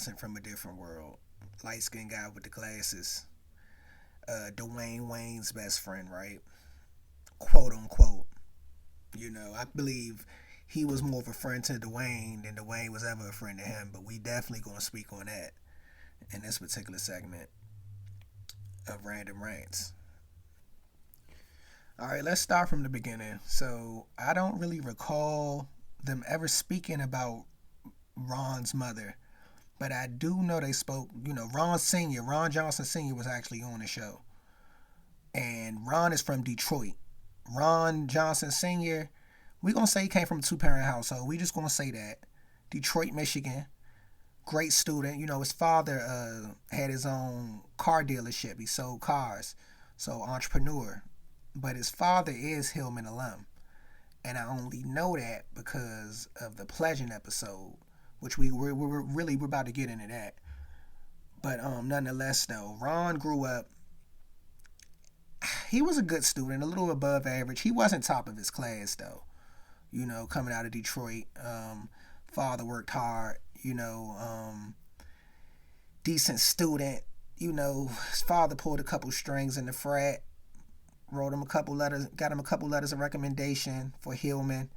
person from a different world. Light skinned guy with the glasses. Dwayne Wayne's best friend, right? Quote unquote. I believe he was more of a friend to Dwayne than Dwayne was ever a friend to him, but we definitely gonna speak on that in this particular segment of Randumb Rants. All right, let's start from the beginning. So I don't really recall them ever speaking about Ron's mother, but I do know they spoke. Ron Johnson Sr. was actually on the show, and Ron is from Detroit. Ron Johnson Sr. We gonna say he came from a two-parent household. We just gonna say that. Detroit, Michigan. Great student. His father had his own car dealership. He sold cars. So entrepreneur. But his father is Hillman alum. And I only know that because of the Pledging episode, which we're about to get into that. But nonetheless though, Ron grew up. He was a good student, a little above average. He wasn't top of his class though. Coming out of Detroit. Father worked hard, decent student. His father pulled a couple strings in the frat, wrote him a couple letters, got him a couple letters of recommendation for Hillman.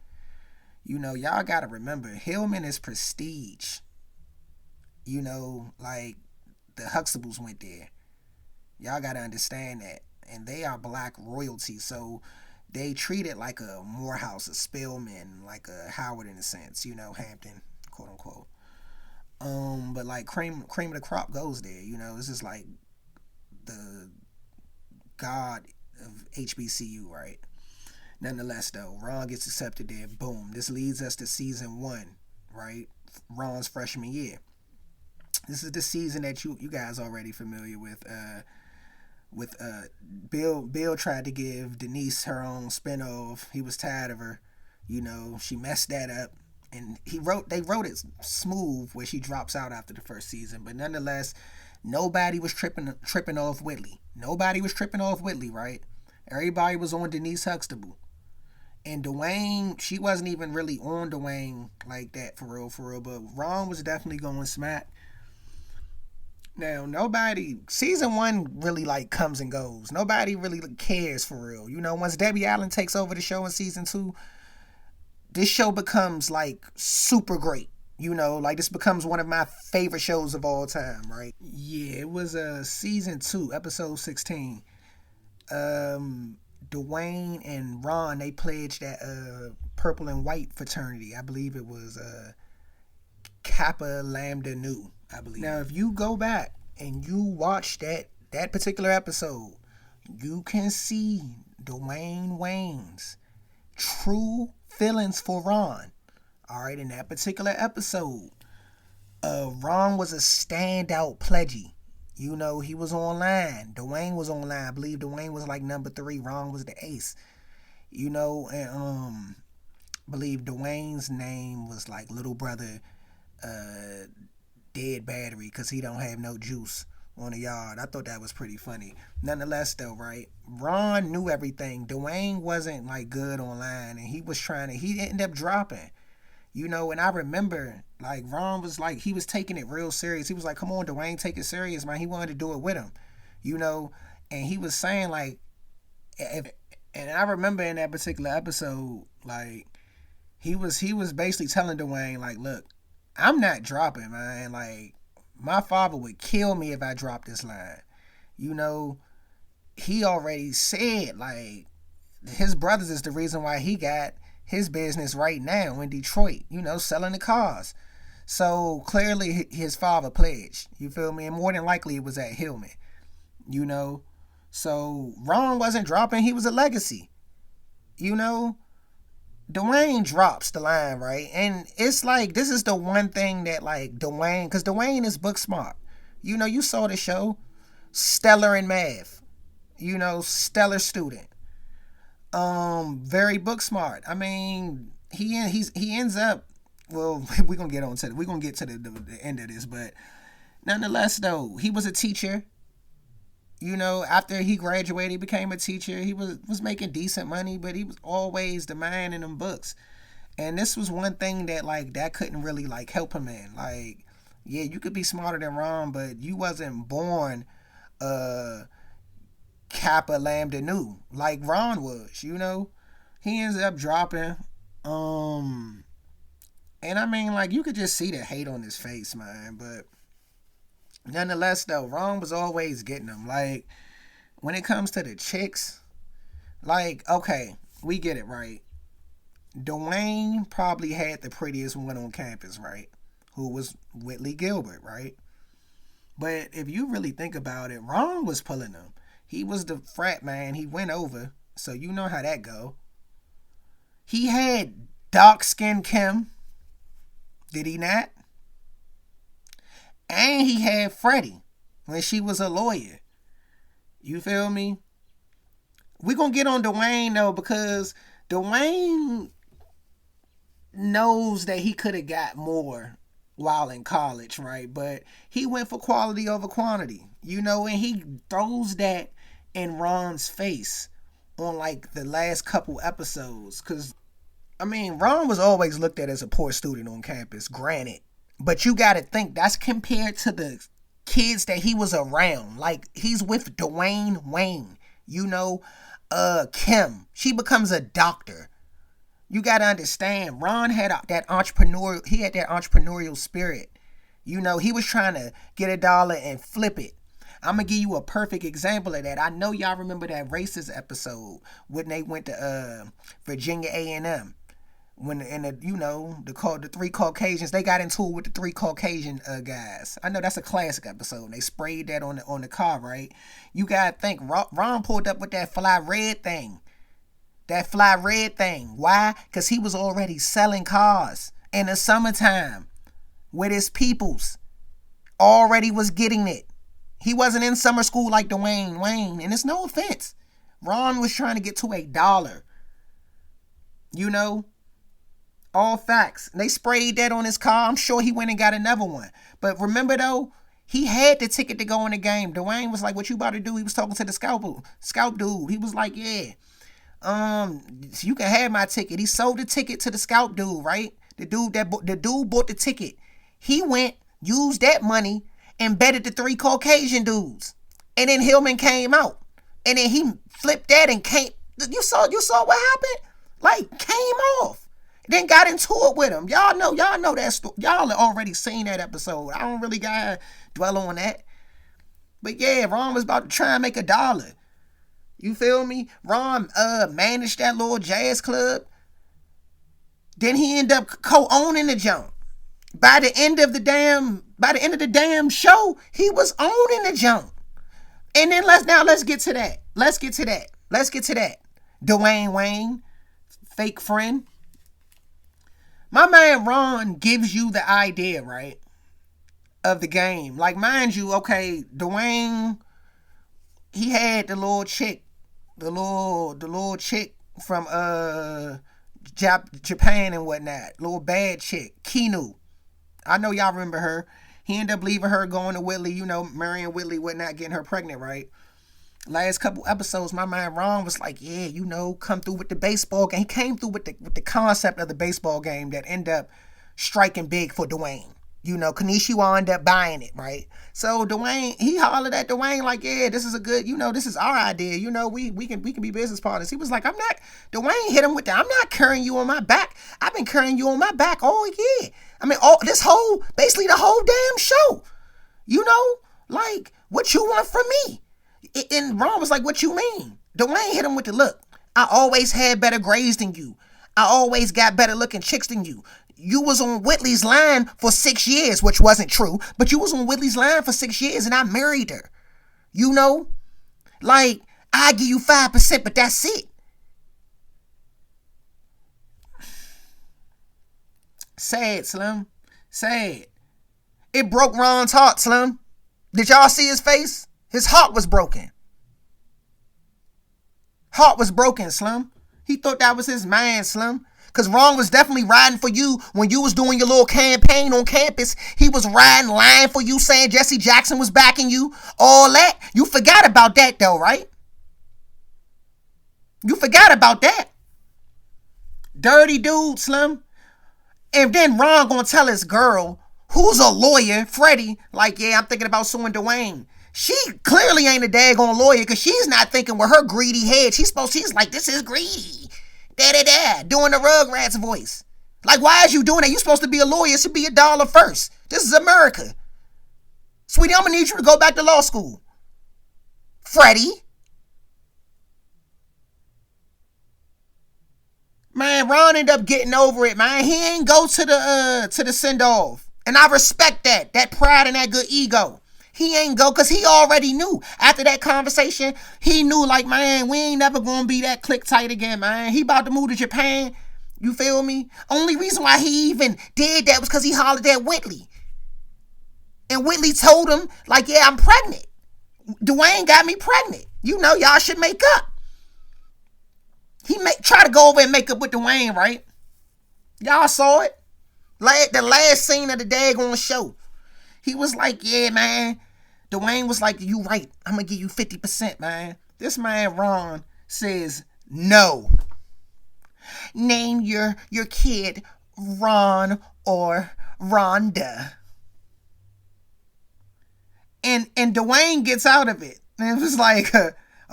Y'all gotta remember, Hillman is prestige. Like the Huxtables went there. Y'all gotta understand that. And they are black royalty, so they treat it like a Morehouse, a Spelman, like a Howard in a sense, Hampton, quote unquote. But like cream of the crop goes there, This is like the god of HBCU, right? Nonetheless, though, Ron gets accepted there. Boom. This leads us to season 1, right? Ron's freshman year. This is the season that you guys already familiar with. Bill tried to give Denise her own spinoff. He was tired of her. She messed that up. And they wrote it smooth where she drops out after the first season. But nonetheless, nobody was tripping off Whitley. Nobody was tripping off Whitley, right? Everybody was on Denise Huxtable. And Dwayne, she wasn't even really on Dwayne like that for real. But Ron was definitely going smack. Now, season 1 really like comes and goes. Nobody really cares for real. Once Debbie Allen takes over the show in season 2, this show becomes like super great. Like this becomes one of my favorite shows of all time, right? Yeah, it was season 2, episode 16. Dwayne and Ron, they pledged that purple and white fraternity. I believe it was Kappa Lambda Nu, I believe. Now, if you go back and you watch that particular episode, you can see Dwayne Wayne's true feelings for Ron. All right, in that particular episode, Ron was a standout pledgee. He was online. Dwayne was online. I believe Dwayne was like number 3. Ron was the ace. And I believe Dwayne's name was like little brother dead battery because he don't have no juice on the yard. I thought that was pretty funny. Nonetheless though, right? Ron knew everything. Dwayne wasn't like good online, and he ended up dropping. And I remember like Ron was like, he was taking it real serious. He was like, come on, Dwayne, take it serious, man. He wanted to do it with him. And he was saying like, and I remember in that particular episode, like he was basically telling Dwayne like, look, I'm not dropping, man. Like, my father would kill me if I dropped this line. He already said, like, his brothers is the reason why he got his business right now in Detroit, selling the cars. So, clearly, his father pledged. You feel me? And more than likely, it was at Hillman. So, Ron wasn't dropping. He was a legacy. Dwayne drops the line, right? And it's like, this is the one thing that like Dwayne, because Dwayne is book smart. You saw the show. Stellar in math. Stellar student. Very book smart. I mean, he ends up, well, we're going to get to the end of this, but nonetheless though, he was a teacher. After he graduated, he became a teacher. He was making decent money, but he was always the man in them books. And this was one thing that like that couldn't really like help him in. Like Yeah, you could be smarter than Ron, but you wasn't born uh Kappa Lambda Nu like Ron was, you know? He ends up dropping. Um and I mean, like, you could just see the hate on his face, man. But nonetheless though, Ron was always getting them. Like, when it comes to the chicks, like, okay, we get it, right? Dwayne probably had the prettiest one on campus, right? Who was Whitley Gilbert, right? But if you really think about it, Ron was pulling them. He was the frat man. He went over, so you know how that go. He had dark skinned Kim, did he not? And he had Freddie when she was a lawyer. You feel me? We gonna get on Dwayne though, because Dwayne knows that he could have got more while in college, right? But he went for quality over quantity, you know, and he throws that in Ron's face on like the last couple episodes. Cause I mean, Ron was always looked at as a poor student on campus, granted. But you gotta think that's compared to the kids that he was around. Like, he's with Dwayne Wayne, you know, Kim. She becomes a doctor. You gotta understand, Ron had that entrepreneurial. He had that entrepreneurial spirit. You know, he was trying to get a dollar and flip it. I'm gonna give you a perfect example of that. I know y'all remember that racist episode when they went to Virginia A&M. When in the, you know, the three Caucasians, they got into it with the three Caucasian guys. I know that's a classic episode. They sprayed that on the car, right? You gotta think, Ron pulled up with that fly red thing. That fly red thing. Why? Because he was already selling cars in the summertime with his peoples. Already was getting it. He wasn't in summer school like Dwayne Wayne. And it's no offense. Ron was trying to get to $1. You know? All facts. They sprayed that on his car. I'm sure he went and got another one. But remember though, he had the ticket to go in the game. Dwayne was like, what you about to do? He was talking to the scout dude. He was like, yeah. You can have my ticket. He sold the ticket to the scout dude, right? The dude bought the ticket. He went, used that money, and betted the three Caucasian dudes. And then Hillman came out. And then he flipped that and came. You saw what happened? Like, came off. Then got into it with him. Y'all know that story. Y'all have already seen that episode. I don't really gotta dwell on that. But yeah, Ron was about to try and make $1. You feel me? Ron managed that little jazz club. Then he ended up co-owning the junk. By the end of the damn show, he was owning the junk. And then let's get to that. Let's get to that. Dwayne Wayne, fake friend. My man Ron gives you the idea, right, of the game. Like, mind you, okay, Dwayne, he had the little chick, the little chick from Japan and whatnot, little bad chick, Kinu. I know y'all remember her. He ended up leaving her, going to Whitley, you know, marrying Whitley, whatnot, getting her pregnant, right? Last couple episodes, my man Ron was like, yeah, you know, come through with the baseball game. He came through with the concept of the baseball game that ended up striking big for Dwayne. You know, Kanishiwa ended up buying it, right? So Dwayne, he hollered at Dwayne like, yeah, this is a good, you know, this is our idea. You know, we can be business partners. He was like, Dwayne hit him with that. I'm not carrying you on my back. I've been carrying you on my back all year. I mean, basically the whole damn show. You know, like, what you want from me? And Ron was like, what you mean? Dwayne hit him with the look. I always had better grades than you. I always got better looking chicks than you. You was on Whitley's line for 6 years, which wasn't true, but you was on Whitley's line for 6 years and I married her. You know? Like, I give you 5%, but that's it. Sad, Slim. Sad. It broke Ron's heart, Slim. Did y'all see his face? His heart was broken. Heart was broken, Slim. He thought that was his man, Slim. Because Ron was definitely riding for you when you was doing your little campaign on campus. He was riding, lying for you, saying Jesse Jackson was backing you. All that. You forgot about that, though, right? You forgot about that. Dirty dude, Slim. And then Ron gonna tell his girl, who's a lawyer, Freddie, like, yeah, I'm thinking about suing Dwayne. She clearly ain't a daggone lawyer because she's not thinking with her greedy head. She's like, this is greedy. Da-da-da, doing the Rugrats voice. Like, why is you doing that? You supposed to be a lawyer. It should be $1 first. This is America. Sweetie, I'm going to need you to go back to law school. Freddie. Man, Ron ended up getting over it, man. He ain't go to the send-off. And I respect that. That pride and that good ego. He ain't go because he already knew. After that conversation, he knew, like, man, we ain't never going to be that click tight again, man. He about to move to Japan. You feel me? Only reason why he even did that was because he hollered at Whitley. And Whitley told him, like, yeah, I'm pregnant. Dwayne got me pregnant. You know, y'all should make up. He try to go over and make up with Dwayne, right? Y'all saw it. The last scene of the daggone show. He was like, yeah, man. Dwayne was like, you right. I'm going to give you 50%, man. This man, Ron, says, no. Name your kid Ron or Rhonda. And Dwayne gets out of it. And it was like,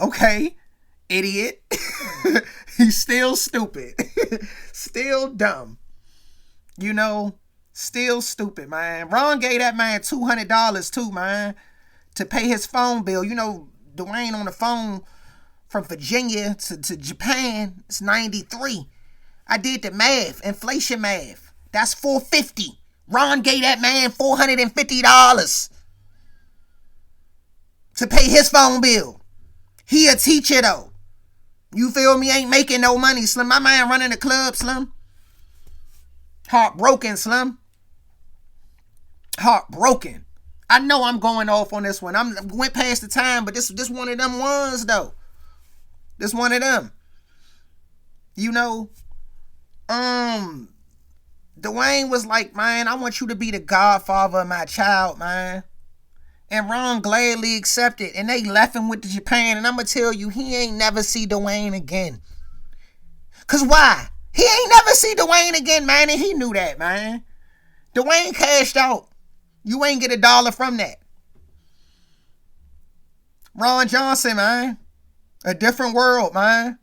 okay, idiot. He's still stupid. Still dumb. You know, still stupid, man. Ron gave that man $200 too, man, to pay his phone bill. You know, Dwayne on the phone from Virginia to Japan, it's 93. I did the math, inflation math. That's $450. Ron gave that man $450 to pay his phone bill. He a teacher though. You feel me? Ain't making no money, Slim. My man running the club, Slim. Heartbroken, Slim. Heartbroken. I know I'm going off on this one. I went past the time, but this one of them ones though. This one of them. You know, Dwayne was like, man, I want you to be the godfather of my child, man. And Ron gladly accepted. And they left him with the Japan. And I'm going to tell you, he ain't never see Dwayne again. Because why? He ain't never see Dwayne again, man. And he knew that, man. Dwayne cashed out. You ain't get $1 from that. Ron Johnson, man. A different world, man.